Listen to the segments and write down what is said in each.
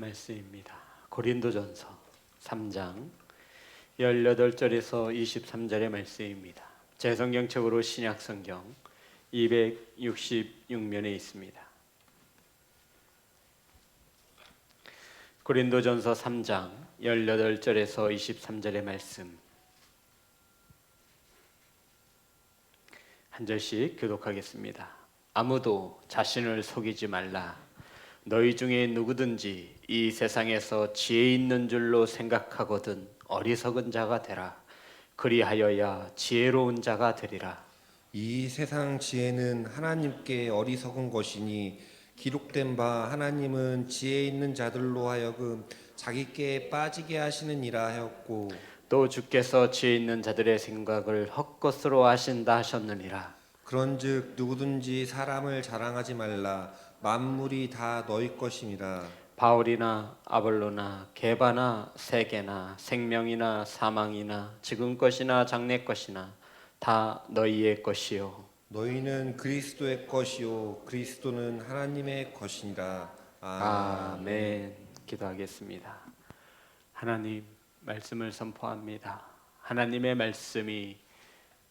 말씀입니다. 고린도전서 3장 18절에서 23절의 말씀입니다. 제 성경책으로 신약성경 266면에 있습니다. 고린도전서 3장 18절에서 23절의 말씀 한 절씩 교독하겠습니다. 아무도 자신을 속이지 말라. 너희 중에 누구든지 이 세상에서 지혜 있는 줄로 생각하거든 어리석은 자가 되라. 그리하여야 지혜로운 자가 되리라. 이 세상 지혜는 하나님께 어리석은 것이니 기록된 바 하나님은 지혜 있는 자들로 하여금 자기께 빠지게 하시느니라 하였고, 또 주께서 지혜 있는 자들의 생각을 헛것으로 하신다 하셨느니라. 그런즉 누구든지 사람을 자랑하지 말라. 만물이 다 너희 것임이라. 바울이나 아볼로나 게바나 세계나 생명이나 사망이나 지금 것이나 장래 것이나 다 너희의 것이요 너희는 그리스도의 것이요 그리스도는 하나님의 것이니라. 아멘. 기도하겠습니다. 하나님, 말씀을 선포합니다. 하나님의 말씀이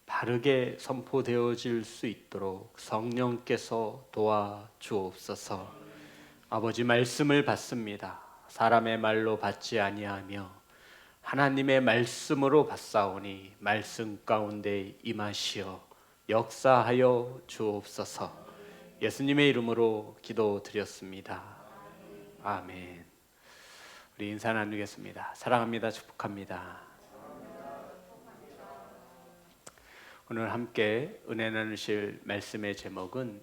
바르게 선포되어질 수 있도록 성령께서 도와주옵소서. 아버지, 말씀을 받습니다. 사람의 말로 받지 아니하며 하나님의 말씀으로 받사오니 말씀 가운데 임하시어 역사하여 주옵소서. 예수님의 이름으로 기도드렸습니다. 아멘. 우리 인사 나누겠습니다. 사랑합니다. 축복합니다. 오늘 함께 은혜 나누실 말씀의 제목은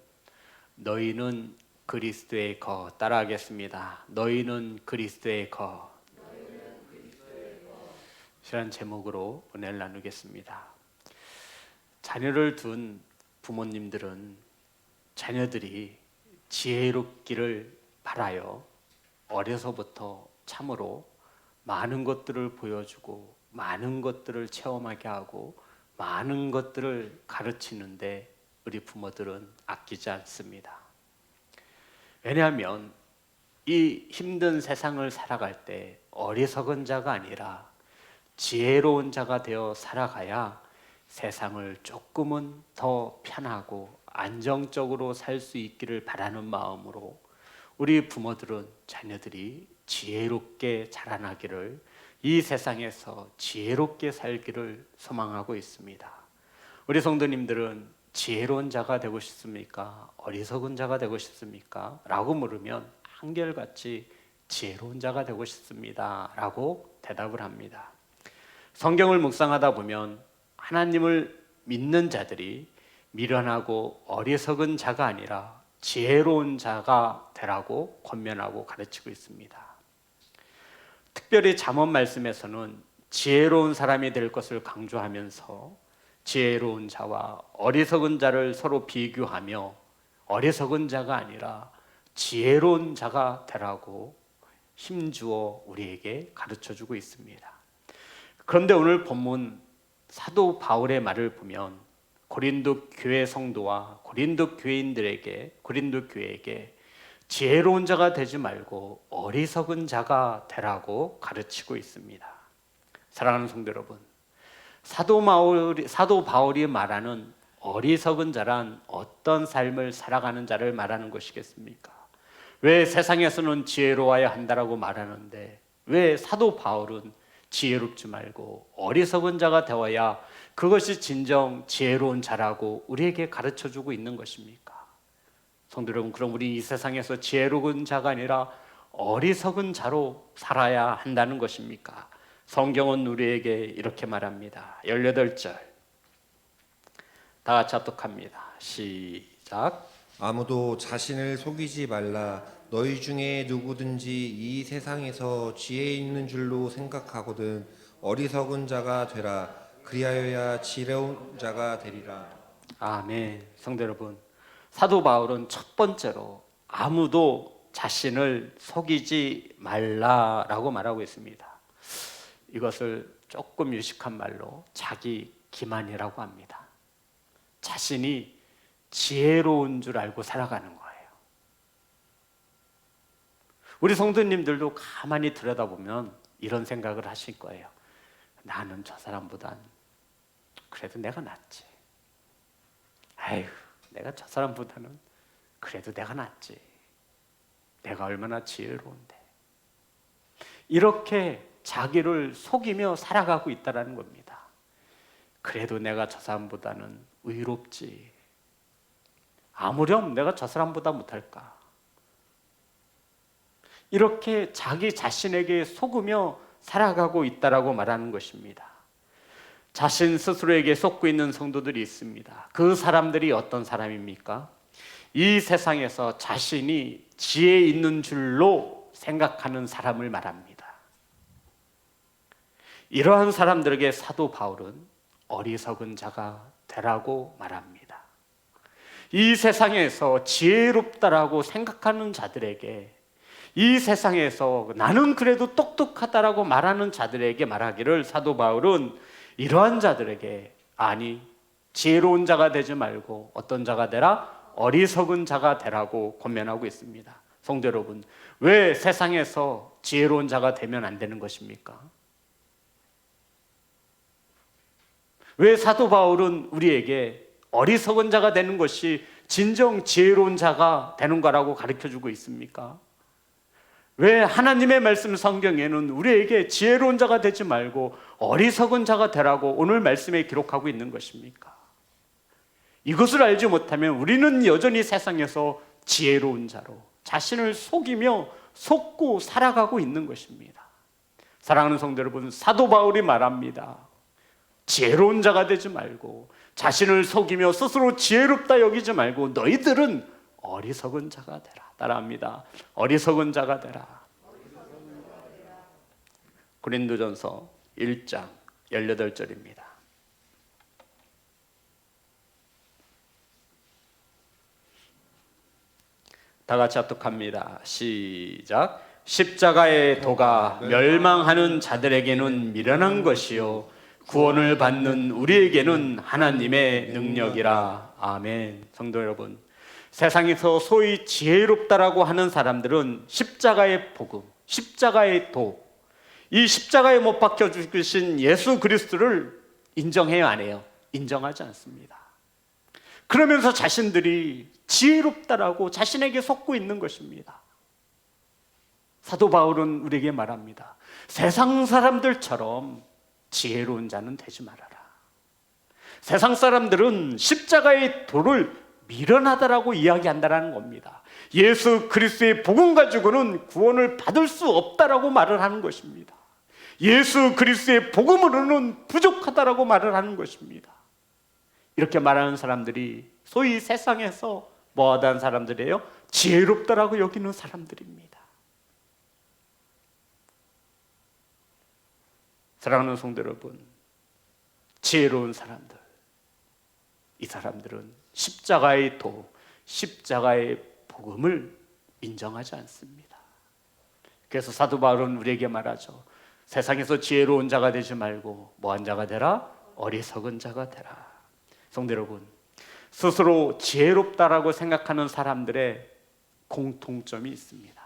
너희는 그리스도의 거. 따라하겠습니다. 너희는 그리스도의 거. 이런 제목으로 은혜를 나누겠습니다. 자녀를 둔 부모님들은 자녀들이 지혜롭기를 바라요. 어려서부터 참으로 많은 것들을 보여주고 많은 것들을 체험하게 하고 많은 것들을 가르치는데 우리 부모들은 아끼지 않습니다. 왜냐하면 이 힘든 세상을 살아갈 때 어리석은 자가 아니라 지혜로운 자가 되어 살아가야 세상을 조금은 더 편하고 안정적으로 살 수 있기를 바라는 마음으로 우리 부모들은 자녀들이 지혜롭게 자라나기를, 이 세상에서 지혜롭게 살기를 소망하고 있습니다. 우리 성도님들은 지혜로운 자가 되고 싶습니까? 어리석은 자가 되고 싶습니까? 라고 물으면 한결같이 지혜로운 자가 되고 싶습니다 라고 대답을 합니다. 성경을 묵상하다 보면 하나님을 믿는 자들이 미련하고 어리석은 자가 아니라 지혜로운 자가 되라고 권면하고 가르치고 있습니다. 특별히 잠언 말씀에서는 지혜로운 사람이 될 것을 강조하면서 지혜로운 자와 어리석은 자를 서로 비교하며 어리석은 자가 아니라 지혜로운 자가 되라고 힘주어 우리에게 가르쳐주고 있습니다. 그런데 오늘 본문 사도 바울의 말을 보면 고린도 교회 성도와 고린도 교인들에게, 고린도 교회에게 지혜로운 자가 되지 말고 어리석은 자가 되라고 가르치고 있습니다. 사랑하는 성도 여러분, 사도 바울이 말하는 어리석은 자란 어떤 삶을 살아가는 자를 말하는 것이겠습니까? 왜 세상에서는 지혜로워야 한다라고 말하는데 왜 사도 바울은 지혜롭지 말고 어리석은 자가 되어야 그것이 진정 지혜로운 자라고 우리에게 가르쳐주고 있는 것입니까? 성도 여러분, 그럼 우리 이 세상에서 지혜로운 자가 아니라 어리석은 자로 살아야 한다는 것입니까? 성경은 우리에게 이렇게 말합니다. 18절 다 같이 합독합니다. 시작. 아무도 자신을 속이지 말라. 너희 중에 누구든지 이 세상에서 지혜 있는 줄로 생각하거든 어리석은 자가 되라. 그리하여야 지혜로운 자가 되리라. 아멘. 성도 여러분, 사도 바울은 첫 번째로 아무도 자신을 속이지 말라라고 말하고 있습니다. 이것을 조금 유식한 말로 자기 기만이라고 합니다. 자신이 지혜로운 줄 알고 살아가는 거예요. 우리 성도님들도 가만히 들여다보면 이런 생각을 하실 거예요. 나는 저 사람보단 그래도 내가 낫지. 아휴, 내가 저 사람보다는 그래도 내가 낫지. 내가 얼마나 지혜로운데. 이렇게 자기를 속이며 살아가고 있다는 겁니다. 그래도 내가 저 사람보다는 의롭지. 아무렴 내가 저 사람보다 못할까. 이렇게 자기 자신에게 속으며 살아가고 있다라고 말하는 것입니다. 자신 스스로에게 속고 있는 성도들이 있습니다. 그 사람들이 어떤 사람입니까? 이 세상에서 자신이 지혜 있는 줄로 생각하는 사람을 말합니다. 이러한 사람들에게 사도 바울은 어리석은 자가 되라고 말합니다. 이 세상에서 지혜롭다라고 생각하는 자들에게, 이 세상에서 나는 그래도 똑똑하다라고 말하는 자들에게 말하기를 사도 바울은 이러한 자들에게 아니 지혜로운 자가 되지 말고 어떤 자가 되라? 어리석은 자가 되라고 권면하고 있습니다. 성도 여러분, 왜 세상에서 지혜로운 자가 되면 안 되는 것입니까? 왜 사도 바울은 우리에게 어리석은 자가 되는 것이 진정 지혜로운 자가 되는 거라고 가르쳐주고 있습니까? 왜 하나님의 말씀 성경에는 우리에게 지혜로운 자가 되지 말고 어리석은 자가 되라고 오늘 말씀에 기록하고 있는 것입니까? 이것을 알지 못하면 우리는 여전히 세상에서 지혜로운 자로 자신을 속이며 속고 살아가고 있는 것입니다. 사랑하는 성도 여러분, 사도 바울이 말합니다. 지혜로운 자가 되지 말고 자신을 속이며 스스로 지혜롭다 여기지 말고 너희들은 어리석은 자가 되라. 따라합니다. 어리석은 자가 되라. 고린도전서 1장 18절입니다. 다 같이 합독합니다. 시작. 십자가의 도가 멸망하는 자들에게는 미련한 것이요 구원을 받는 우리에게는 하나님의 능력이라. 아멘. 성도 여러분, 세상에서 소위 지혜롭다라고 하는 사람들은 십자가의 복음, 십자가의 도, 이 십자가에 못 박혀 죽으신 예수 그리스도를 인정해요, 안 해요? 인정하지 않습니다. 그러면서 자신들이 지혜롭다라고 자신에게 속고 있는 것입니다. 사도 바울은 우리에게 말합니다. 세상 사람들처럼 지혜로운 자는 되지 말아라. 세상 사람들은 십자가의 도를 미련하다라고 이야기한다는 겁니다. 예수 그리스도의 복음 가지고는 구원을 받을 수 없다라고 말을 하는 것입니다. 예수 그리스도의 복음으로는 부족하다라고 말을 하는 것입니다. 이렇게 말하는 사람들이 소위 세상에서 뭐하다는 사람들이에요? 지혜롭다라고 여기는 사람들입니다. 사랑하는 성도 여러분, 지혜로운 사람들, 이 사람들은 십자가의 도, 십자가의 복음을 인정하지 않습니다. 그래서 사도 바울은 우리에게 말하죠. 세상에서 지혜로운 자가 되지 말고 뭐한 자가 되라? 어리석은 자가 되라. 성도 여러분, 스스로 지혜롭다라고 생각하는 사람들의 공통점이 있습니다.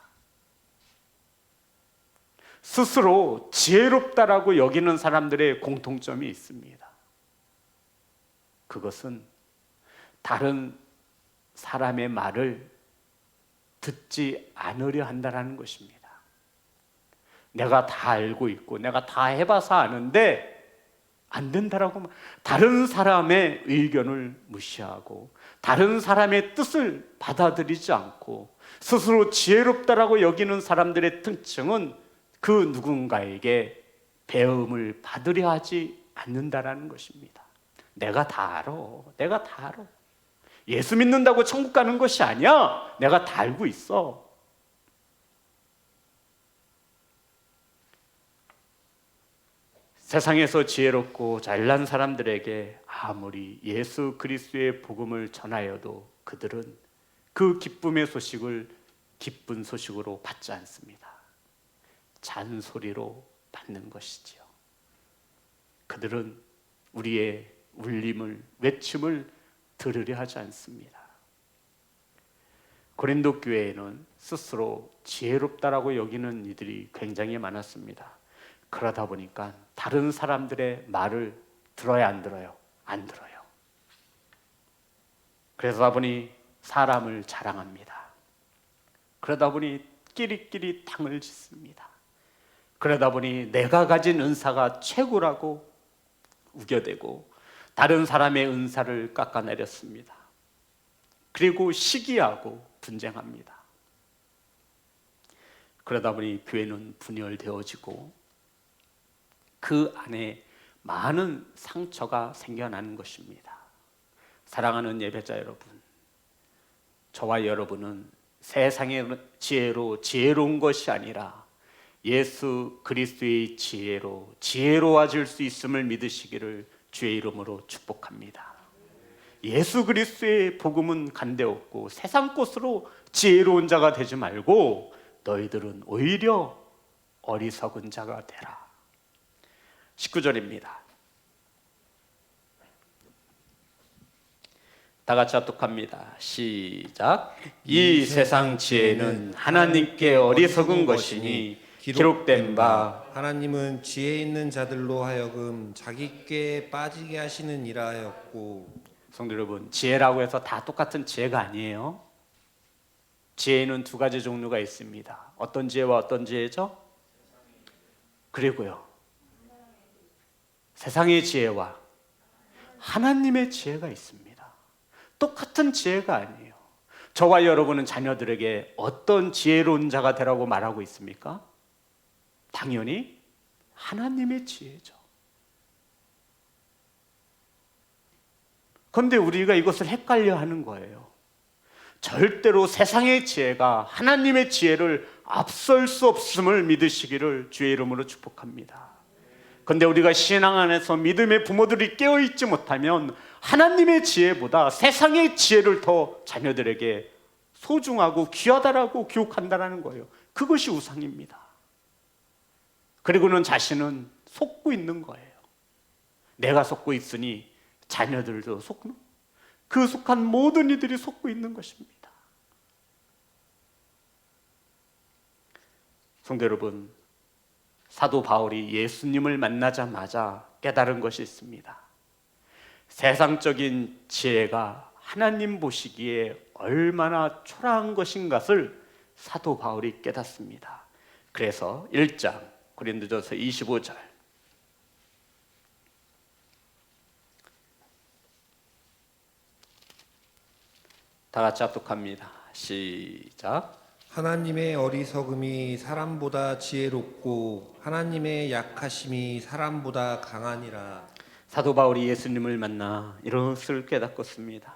스스로 지혜롭다라고 여기는 사람들의 공통점이 있습니다. 그것은 다른 사람의 말을 듣지 않으려 한다는 것입니다. 내가 다 알고 있고 내가 다 해봐서 아는데 안 된다라고, 다른 사람의 의견을 무시하고 다른 사람의 뜻을 받아들이지 않고 스스로 지혜롭다라고 여기는 사람들의 특징은 그 누군가에게 배움을 받으려 하지 않는다라는 것입니다. 내가 다 알아. 내가 다 알아. 예수 믿는다고 천국 가는 것이 아니야. 내가 다 알고 있어. 세상에서 지혜롭고 잘난 사람들에게 아무리 예수 그리스도의 복음을 전하여도 그들은 그 기쁨의 소식을 기쁜 소식으로 받지 않습니다. 잔소리로 받는 것이지요. 그들은 우리의 울림을, 외침을 들으려 하지 않습니다. 고린도 교회에는 스스로 지혜롭다라고 여기는 이들이 굉장히 많았습니다. 그러다 보니까 다른 사람들의 말을 들어야 안 들어요? 안 들어요. 그러다 보니 사람을 자랑합니다. 그러다 보니 끼리끼리 당을 짓습니다. 그러다 보니 내가 가진 은사가 최고라고 우겨대고 다른 사람의 은사를 깎아내렸습니다. 그리고 시기하고 분쟁합니다. 그러다 보니 교회는 분열되어지고 그 안에 많은 상처가 생겨나는 것입니다. 사랑하는 예배자 여러분, 저와 여러분은 세상의 지혜로 지혜로운 것이 아니라 예수 그리스도의 지혜로 지혜로워질 수 있음을 믿으시기를 주의 이름으로 축복합니다. 예수 그리스도의 복음은 간대없고 세상 것으로 지혜로운 자가 되지 말고 너희들은 오히려 어리석은 자가 되라. 19절입니다. 다 같이 합독합니다. 시작. 이 세상 지혜는 하나님께 어리석은 것이니 기록된 바 하나님은 지혜 있는 자들로 하여금 자기께 빠지게 하시느니라 하였고. 성도 여러분, 지혜라고 해서 다 똑같은 지혜가 아니에요. 지혜는 두 가지 종류가 있습니다. 어떤 지혜와 어떤 지혜죠? 그리고요, 세상의 지혜와 하나님의 지혜가 있습니다. 똑같은 지혜가 아니에요. 저와 여러분은 자녀들에게 어떤 지혜로운 자가 되라고 말하고 있습니까? 당연히 하나님의 지혜죠. 그런데 우리가 이것을 헷갈려 하는 거예요. 절대로 세상의 지혜가 하나님의 지혜를 앞설 수 없음을 믿으시기를 주의 이름으로 축복합니다. 그런데 우리가 신앙 안에서 믿음의 부모들이 깨어있지 못하면 하나님의 지혜보다 세상의 지혜를 더 자녀들에게 소중하고 귀하다라고 교육한다는 거예요. 그것이 우상입니다. 그리고는 자신은 속고 있는 거예요. 내가 속고 있으니 자녀들도 속는, 그 속한 모든 이들이 속고 있는 것입니다. 성도 여러분, 사도 바울이 예수님을 만나자마자 깨달은 것이 있습니다. 세상적인 지혜가 하나님 보시기에 얼마나 초라한 것인 것을 사도 바울이 깨닫습니다. 그래서 1장 고린도전서 25절 다 같이 합독합니다. 시작. 하나님의 어리석음이 사람보다 지혜롭고 하나님의 약하심이 사람보다 강하니라. 사도 바울이 예수님을 만나 이것을 깨닫었습니다.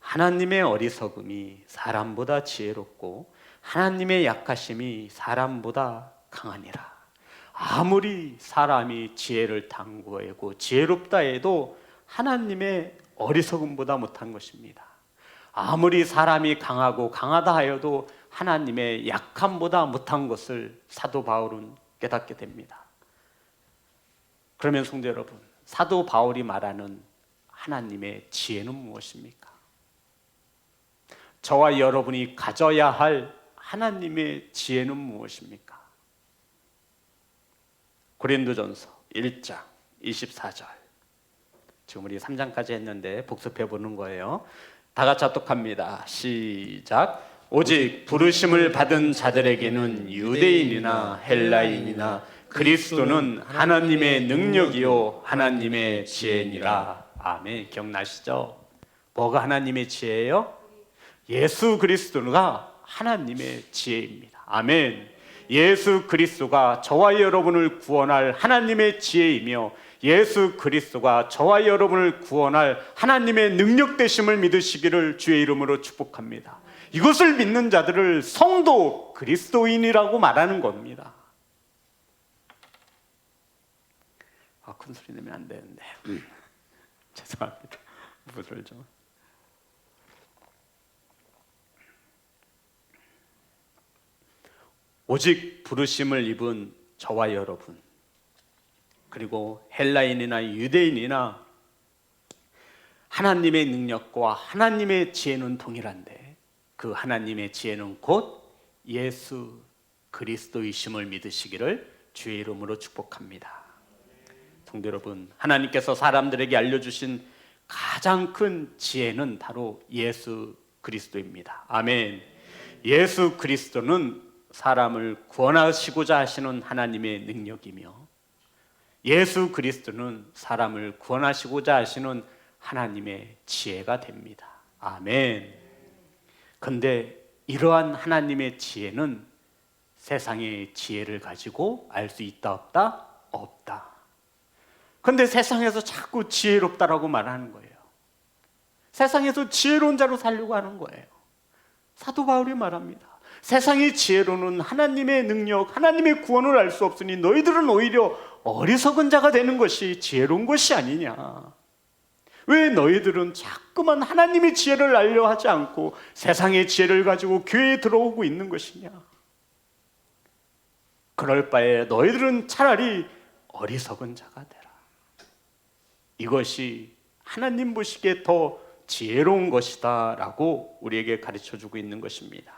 하나님의 어리석음이 사람보다 지혜롭고 하나님의 약하심이 사람보다 강하니라. 아무리 사람이 지혜를 탐구하고 지혜롭다 해도 하나님의 어리석음보다 못한 것입니다. 아무리 사람이 강하고 강하다 하여도 하나님의 약함보다 못한 것을 사도 바울은 깨닫게 됩니다. 그러면 성도 여러분, 사도 바울이 말하는 하나님의 지혜는 무엇입니까? 저와 여러분이 가져야 할 하나님의 지혜는 무엇입니까? 고린도전서 1장 24절. 지금 우리 3장까지 했는데 복습해 보는 거예요. 다 같이 합독합니다. 시작. 오직 부르심을 받은 자들에게는 유대인이나 헬라인이나 그리스도는 하나님의 능력이요 하나님의 지혜니라. 아멘. 기억나시죠? 뭐가 하나님의 지혜예요? 예수 그리스도가 하나님의 지혜입니다. 아멘. 예수 그리스도가 저와 여러분을 구원할 하나님의 지혜이며 예수 그리스도가 저와 여러분을 구원할 하나님의 능력 되심을 믿으시기를 주의 이름으로 축복합니다. 이것을 믿는 자들을 성도 그리스도인이라고 말하는 겁니다. 큰 소리 내면 안 되는데 죄송합니다. 물을 좀. 오직 부르심을 입은 저와 여러분, 그리고 헬라인이나 유대인이나 하나님의 능력과 하나님의 지혜는 동일한데 그 하나님의 지혜는 곧 예수 그리스도이심을 믿으시기를 주의 이름으로 축복합니다. 성도 여러분, 하나님께서 사람들에게 알려주신 가장 큰 지혜는 바로 예수 그리스도입니다. 아멘. 예수 그리스도는 사람을 구원하시고자 하시는 하나님의 능력이며, 예수 그리스도는 사람을 구원하시고자 하시는 하나님의 지혜가 됩니다. 아멘. 그런데 이러한 하나님의 지혜는 세상의 지혜를 가지고 알 수 있다 없다? 없다. 그런데 세상에서 자꾸 지혜롭다라고 말하는 거예요. 세상에서 지혜로운 자로 살려고 하는 거예요. 사도 바울이 말합니다. 세상의 지혜로는 하나님의 능력, 하나님의 구원을 알 수 없으니 너희들은 오히려 어리석은 자가 되는 것이 지혜로운 것이 아니냐. 왜 너희들은 자꾸만 하나님의 지혜를 알려 하지 않고 세상의 지혜를 가지고 교회에 들어오고 있는 것이냐. 그럴 바에 너희들은 차라리 어리석은 자가 되라. 이것이 하나님 보시기에 더 지혜로운 것이다 라고 우리에게 가르쳐주고 있는 것입니다.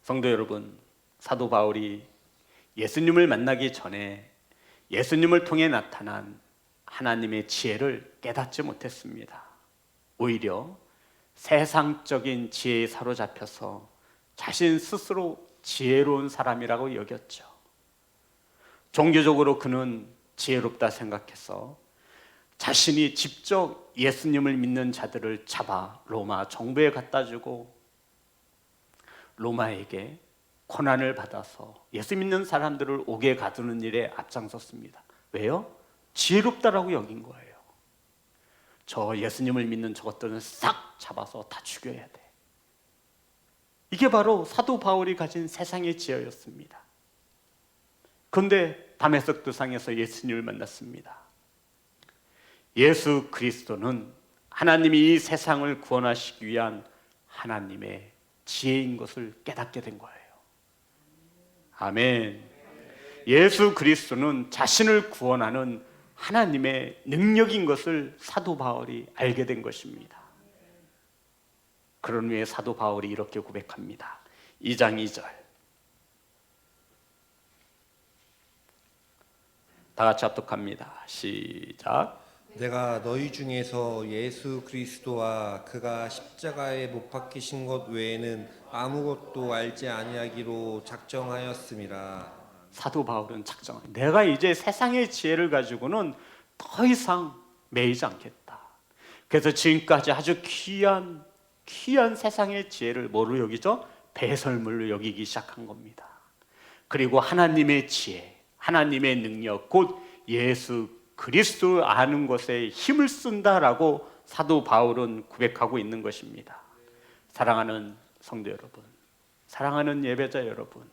성도 여러분, 사도 바울이 예수님을 만나기 전에 예수님을 통해 나타난 하나님의 지혜를 깨닫지 못했습니다. 오히려 세상적인 지혜에 사로잡혀서 자신 스스로 지혜로운 사람이라고 여겼죠. 종교적으로 그는 지혜롭다 생각해서 자신이 직접 예수님을 믿는 자들을 잡아 로마 정부에 갖다 주고 로마에게 고난을 받아서 예수 믿는 사람들을 옥에 가두는 일에 앞장섰습니다. 왜요? 지혜롭다라고 여긴 거예요. 저 예수님을 믿는 저것들은 싹 잡아서 다 죽여야 돼. 이게 바로 사도 바울이 가진 세상의 지혜였습니다. 그런데 다메섹 도상에서 예수님을 만났습니다. 예수 그리스도는 하나님이 이 세상을 구원하시기 위한 하나님의 지혜인 것을 깨닫게 된 거예요. 아멘. 예수 그리스도는 자신을 구원하는 하나님의 능력인 것을 사도 바울이 알게 된 것입니다. 그런 후에 사도 바울이 이렇게 고백합니다. 2장 2절 다 같이 합독합니다. 시작. 내가 너희 중에서 예수 그리스도와 그가 십자가에 못 박히신 것 외에는 아무것도 알지 아니하기로 작정하였음이라. 사도 바울은 내가 이제 세상의 지혜를 가지고는 더 이상 매이지 않겠다. 그래서 지금까지 아주 귀한 세상의 지혜를 뭐로 여기죠? 배설물로 여기기 시작한 겁니다. 그리고 하나님의 지혜, 하나님의 능력, 곧 예수 그리스도 아는 것에 힘을 쓴다라고 사도 바울은 고백하고 있는 것입니다. 사랑하는 성도 여러분, 사랑하는 예배자 여러분,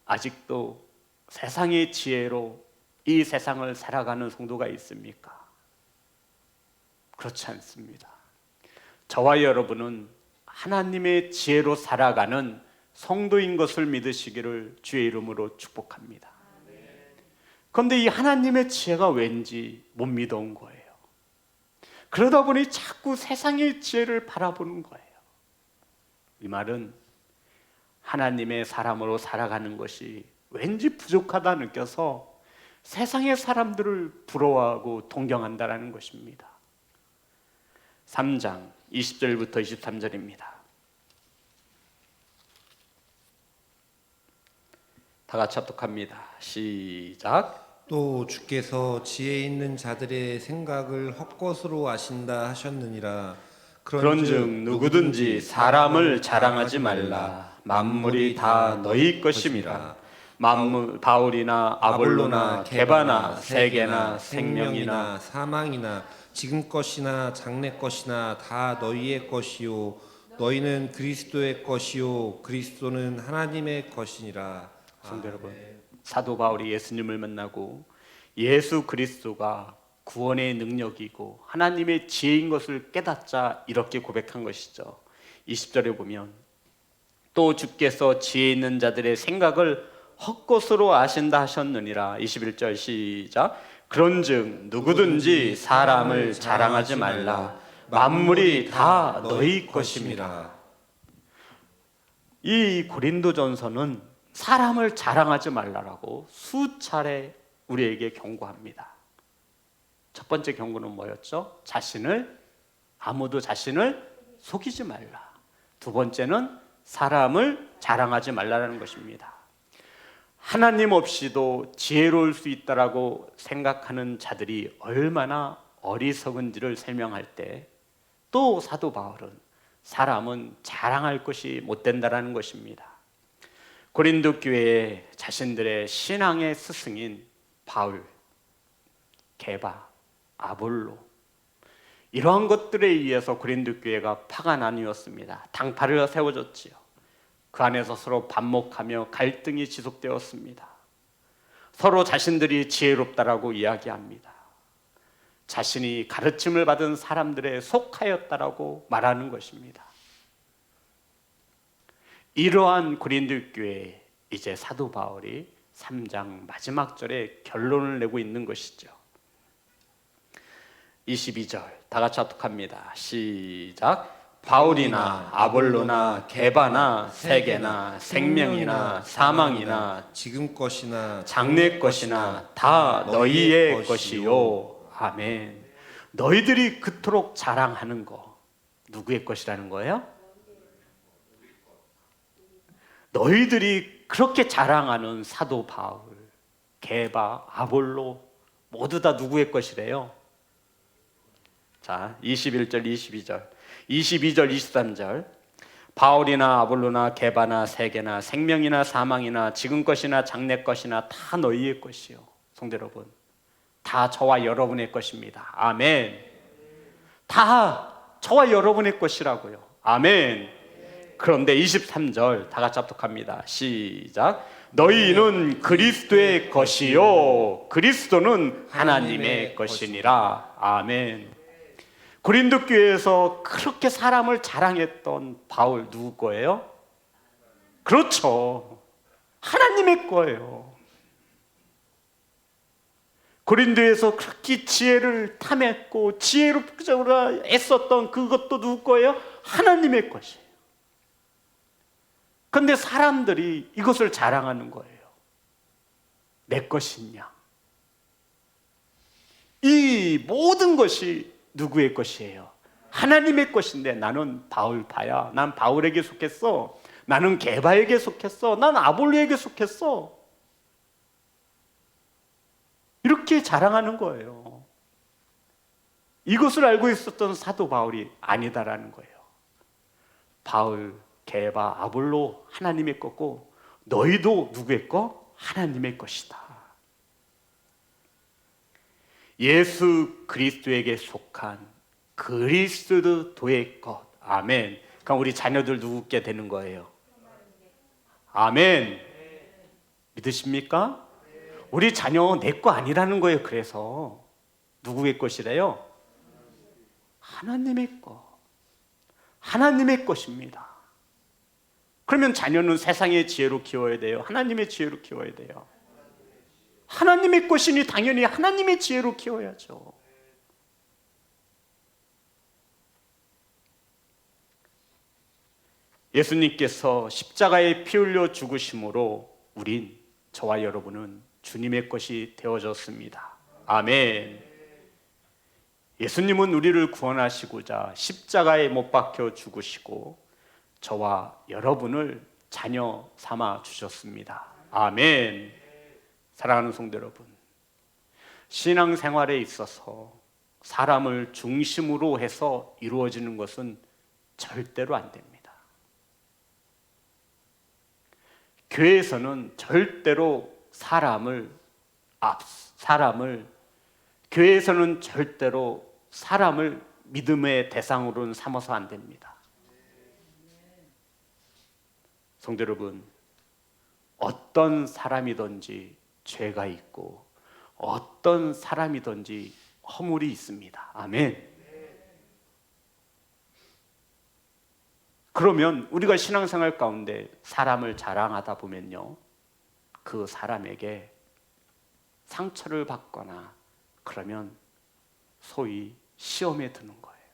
아직도 세상의 지혜로 이 세상을 살아가는 성도가 있습니까? 그렇지 않습니다. 저와 여러분은 하나님의 지혜로 살아가는 성도인 것을 믿으시기를 주의 이름으로 축복합니다. 그런데 이 하나님의 지혜가 왠지 못 믿어온 거예요. 그러다 보니 자꾸 세상의 지혜를 바라보는 거예요. 이 말은 하나님의 사람으로 살아가는 것이 왠지 부족하다 느껴서 세상의 사람들을 부러워하고 동경한다라는 것입니다. 3장 20절부터 23절입니다. 다 같이 합독합니다. 시작. 또 주께서 지혜 있는 자들의 생각을 헛것으로 아신다 하셨느니라. 그런즉 누구든지 사람을 자랑하지 말라. 만물이 다 너희 것임이라. 만물 바울이나 아볼로나 게바나 세계나 생명이나 사망이나 지금 것이나 장래 것이나 다 너희의 것이요 너희는 그리스도의 것이요 그리스도는 하나님의 것이니라. 성도 여러분, 사도 바울이 예수님을 만나고 예수 그리스도가 구원의 능력이고 하나님의 지혜인 것을 깨닫자 이렇게 고백한 것이죠. 20절에 보면 또 주께서 지혜 있는 자들의 생각을 헛것으로 아신다 하셨느니라. 21절 시작. 그런즉 누구든지 사람을 자랑하지 말라. 만물이 다 너희 것임이라. 이 고린도전서는 사람을 자랑하지 말라라고 수차례 우리에게 경고합니다. 첫 번째 경고는 뭐였죠? 아무도 자신을 속이지 말라. 두 번째는 사람을 자랑하지 말라는 것입니다. 하나님 없이도 지혜로울 수 있다라고 생각하는 자들이 얼마나 어리석은지를 설명할 때 또 사도 바울은 사람은 자랑할 것이 못 된다라는 것입니다. 고린도 교회에 자신들의 신앙의 스승인 바울, 게바, 아볼로 이러한 것들에 의해서 고린도 교회가 파가 나뉘었습니다. 당파를 세워졌지요. 그 안에서 서로 반목하며 갈등이 지속되었습니다. 서로 자신들이 지혜롭다라고 이야기합니다. 자신이 가르침을 받은 사람들에 속하였다라고 말하는 것입니다. 이러한 고린도 교회에 이제 사도 바울이 3장 마지막 절에 결론을 내고 있는 것이죠. 22절 다 같이 합독합니다. 시작. 바울이나 아볼로나 게바나 세계나 생명이나 사망이나 지금 것이나 장래 것이나 다 너희의 것이요. 아멘. 너희들이 그토록 자랑하는 거 누구의 것이라는 거예요? 너희들이 그렇게 자랑하는 사도 바울, 게바, 아볼로 모두 다 누구의 것이래요? 자, 21절, 22절, 23절. 바울이나 아볼로나 게바나 세계나 생명이나 사망이나 지금 것이나 장래 것이나 다 너희의 것이요. 성도 여러분, 다 저와 여러분의 것입니다. 아멘. 다 저와 여러분의 것이라고요. 아멘. 그런데 23절 다 같이 합독합니다. 시작. 너희는 그리스도의 것이요 그리스도는 하나님의 것이니라. 아멘. 고린도 교회에서 그렇게 사람을 자랑했던 바울 누구 거예요? 그렇죠. 하나님의 거예요. 고린도에서 그렇게 지혜를 탐했고 지혜롭적으로 애썼던 그것도 누구 거예요? 하나님의 것이에요. 그런데 사람들이 이것을 자랑하는 거예요. 내 것이냐? 이 모든 것이 누구의 것이에요? 하나님의 것인데 나는 바울파야. 난 바울에게 속했어. 나는 게바에게 속했어. 난 아볼로에게 속했어. 이렇게 자랑하는 거예요. 이것을 알고 있었던 사도 바울이 아니다라는 거예요. 바울, 게바, 아볼로 하나님의 거고 너희도 누구의 거? 하나님의 것이다. 예수 그리스도에게 속한 그리스도의 것. 아멘. 그럼 우리 자녀들 누구께 되는 거예요? 아멘. 믿으십니까? 우리 자녀 내 거 아니라는 거예요. 그래서 누구의 것이래요? 하나님의 것. 하나님의 것입니다. 그러면 자녀는 세상의 지혜로 키워야 돼요? 하나님의 지혜로 키워야 돼요? 하나님의 것이니 당연히 하나님의 지혜로 키워야죠. 예수님께서 십자가에 피 흘려 죽으심으로 우린, 저와 여러분은 주님의 것이 되어졌습니다. 아멘. 예수님은 우리를 구원하시고자 십자가에 못 박혀 죽으시고 저와 여러분을 자녀 삼아 주셨습니다. 아멘. 사랑하는 성도 여러분, 신앙생활에 있어서 사람을 중심으로 해서 이루어지는 것은 절대로 안 됩니다. 교회에서는 절대로 교회에서는 절대로 사람을 믿음의 대상으로는 삼아서 안 됩니다. 성도 여러분, 어떤 사람이든지 죄가 있고 어떤 사람이든지 허물이 있습니다. 아멘. 그러면 우리가 신앙생활 가운데 사람을 자랑하다 보면요, 그 사람에게 상처를 받거나 그러면 소위 시험에 드는 거예요.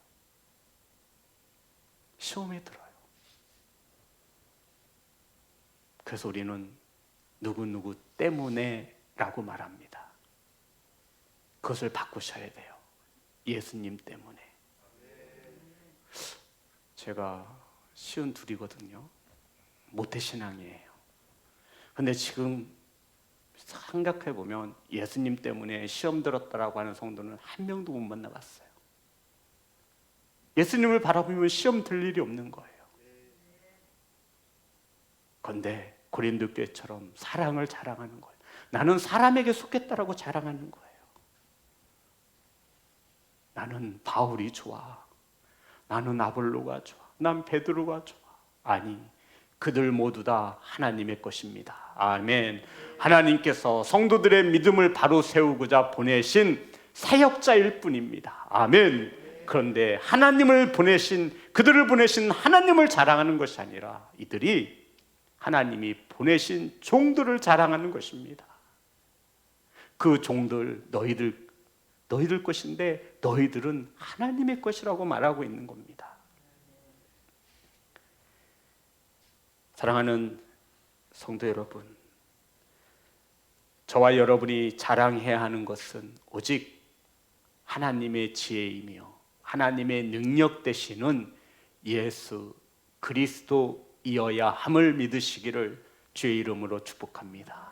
시험에 들어요. 그래서 우리는 누구누구 때문에 라고 말합니다. 그것을 바꾸셔야 돼요. 예수님 때문에. 제가 52이거든요. 모태신앙이에요. 근데 지금 생각해 보면 예수님 때문에 시험 들었다라고 하는 성도는 한 명도 못 만나봤어요. 예수님을 바라보면 시험 들 일이 없는 거예요. 그런데 고린도 교회처럼 사랑을 자랑하는 거예요. 나는 사람에게 속했다라고 자랑하는 거예요. 나는 바울이 좋아. 나는 아볼로가 좋아. 난 베드로가 좋아. 아니, 그들 모두 다 하나님의 것입니다. 아멘. 하나님께서 성도들의 믿음을 바로 세우고자 보내신 사역자일 뿐입니다. 아멘. 그런데 하나님을 보내신, 그들을 보내신 하나님을 자랑하는 것이 아니라 이들이 하나님이 보내신 종들을 자랑하는 것입니다. 그 종들 너희들 것인데 너희들은 하나님의 것이라고 말하고 있는 겁니다. 사랑하는 성도 여러분, 저와 여러분이 자랑해야 하는 것은 오직 하나님의 지혜이며 하나님의 능력 되시는 예수 그리스도이어야 함을 믿으시기를 주의 이름으로 축복합니다.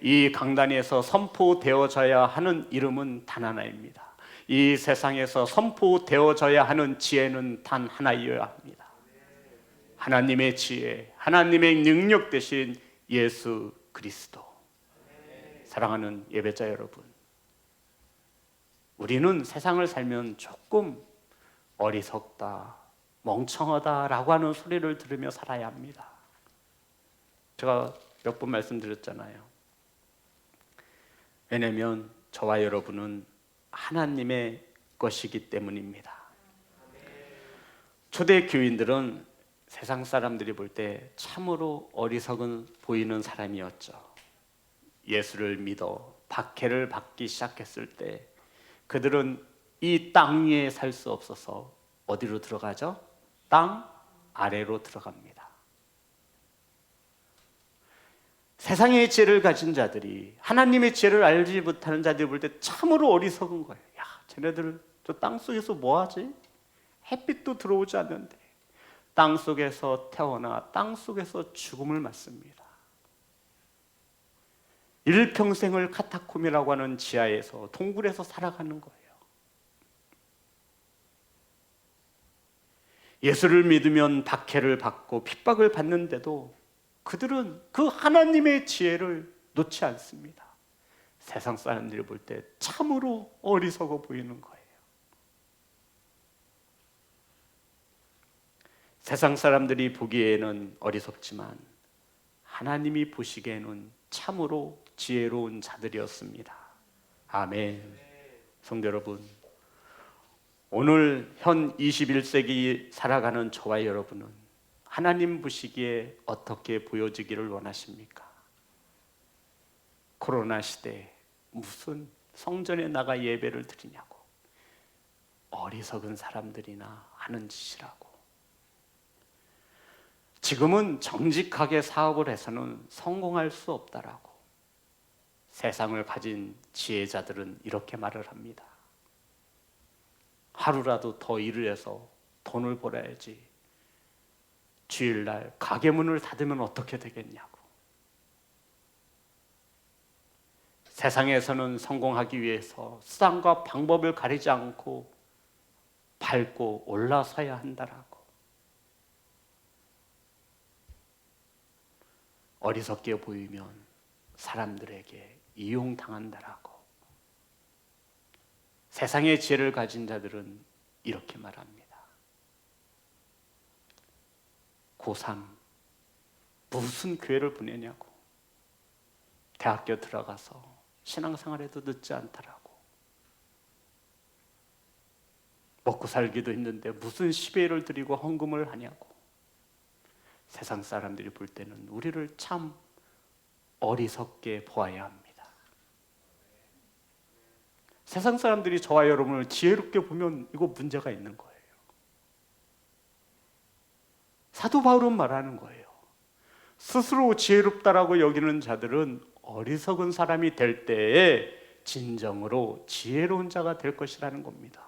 이 강단에서 선포되어져야 하는 이름은 단 하나입니다. 이 세상에서 선포되어져야 하는 지혜는 단 하나이어야 합니다. 하나님의 지혜, 하나님의 능력 되신 예수 그리스도. 사랑하는 예배자 여러분, 우리는 세상을 살면 조금 어리석다, 멍청하다라고 하는 소리를 들으며 살아야 합니다. 제가 몇 번 말씀드렸잖아요. 왜냐하면 저와 여러분은 하나님의 것이기 때문입니다. 초대 교인들은 세상 사람들이 볼 때 참으로 어리석은 보이는 사람이었죠. 예수를 믿어 박해를 받기 시작했을 때 그들은 이 땅 위에 살 수 없어서 어디로 들어가죠? 땅 아래로 들어갑니다. 세상의 지혜를 가진 자들이 하나님의 지혜를 알지 못하는 자들이 볼 때 참으로 어리석은 거예요. 야, 쟤네들 저 땅 속에서 뭐 하지? 햇빛도 들어오지 않는데 땅 속에서 태어나 땅 속에서 죽음을 맞습니다. 일평생을 카타콤이라고 하는 지하에서 동굴에서 살아가는 거예요. 예수를 믿으면 박해를 받고 핍박을 받는데도 그들은 그 하나님의 지혜를 놓지 않습니다. 세상 사람들이 볼 때 참으로 어리석어 보이는 거예요. 세상 사람들이 보기에는 어리석지만 하나님이 보시기에는 참으로 지혜로운 자들이었습니다. 아멘. 성도 여러분, 오늘 현 21세기 살아가는 저와 여러분은 하나님 보시기에 어떻게 보여지기를 원하십니까? 코로나 시대에 무슨 성전에 나가 예배를 드리냐고 어리석은 사람들이나 하는 짓이라고. 지금은 정직하게 사업을 해서는 성공할 수 없다라고. 세상을 가진 지혜자들은 이렇게 말을 합니다. 하루라도 더 일을 해서 돈을 벌어야지. 주일날 가게 문을 닫으면 어떻게 되겠냐고. 세상에서는 성공하기 위해서 수단과 방법을 가리지 않고 밟고 올라서야 한다라고. 어리석게 보이면 사람들에게 이용당한다라고. 세상의 지혜를 가진 자들은 이렇게 말합니다. 고3 무슨 교회를 보내냐고. 대학교 들어가서 신앙생활에도 늦지 않다라고. 먹고 살기도 힘든데 무슨 시베를 드리고 헌금을 하냐고. 세상 사람들이 볼 때는 우리를 참 어리석게 보아야 합니다. 세상 사람들이 저와 여러분을 지혜롭게 보면 이거 문제가 있는 거예요. 사도 바울은 말하는 거예요. 스스로 지혜롭다라고 여기는 자들은 어리석은 사람이 될 때에 진정으로 지혜로운 자가 될 것이라는 겁니다.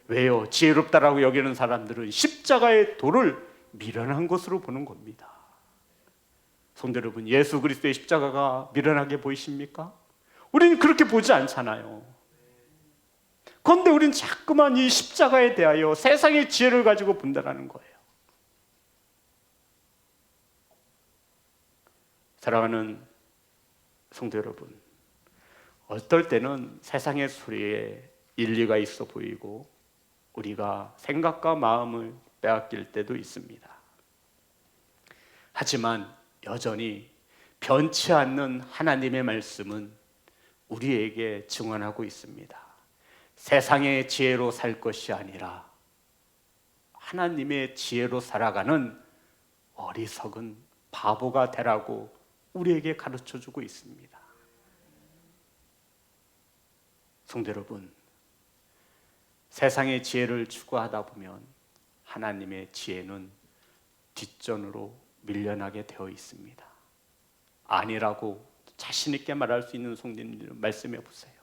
왜요? 지혜롭다라고 여기는 사람들은 십자가의 도를 미련한 것으로 보는 겁니다. 성도 여러분, 예수 그리스도의 십자가가 미련하게 보이십니까? 우리는 그렇게 보지 않잖아요. 그런데 우리는 자꾸만 이 십자가에 대하여 세상의 지혜를 가지고 본다는 거예요. 사랑하는 성도 여러분, 어떨 때는 세상의 소리에 일리가 있어 보이고 우리가 생각과 마음을 빼앗길 때도 있습니다. 하지만 여전히 변치 않는 하나님의 말씀은 우리에게 증언하고 있습니다. 세상의 지혜로 살 것이 아니라 하나님의 지혜로 살아가는 어리석은 바보가 되라고 우리에게 가르쳐주고 있습니다. 성도 여러분, 세상의 지혜를 추구하다 보면 하나님의 지혜는 뒷전으로 밀려나게 되어 있습니다. 아니라고 자신 있게 말할 수 있는 성도님들 말씀해 보세요.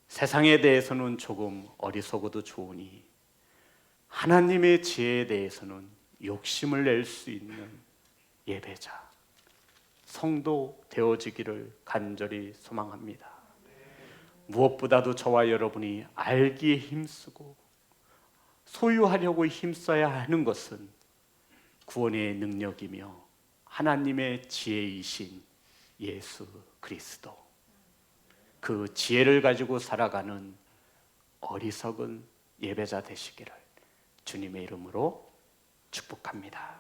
세상에 대해서는 조금 어리석어도 좋으니 하나님의 지혜에 대해서는 욕심을 낼 수 있는 예배자, 성도 되어지기를 간절히 소망합니다. 무엇보다도 저와 여러분이 알기에 힘쓰고 소유하려고 힘써야 하는 것은 구원의 능력이며 하나님의 지혜이신 예수 그리스도, 그 지혜를 가지고 살아가는 어리석은 예배자 되시기를 주님의 이름으로 축복합니다.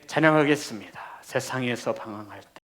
찬양하겠습니다. 세상에서 방황할 때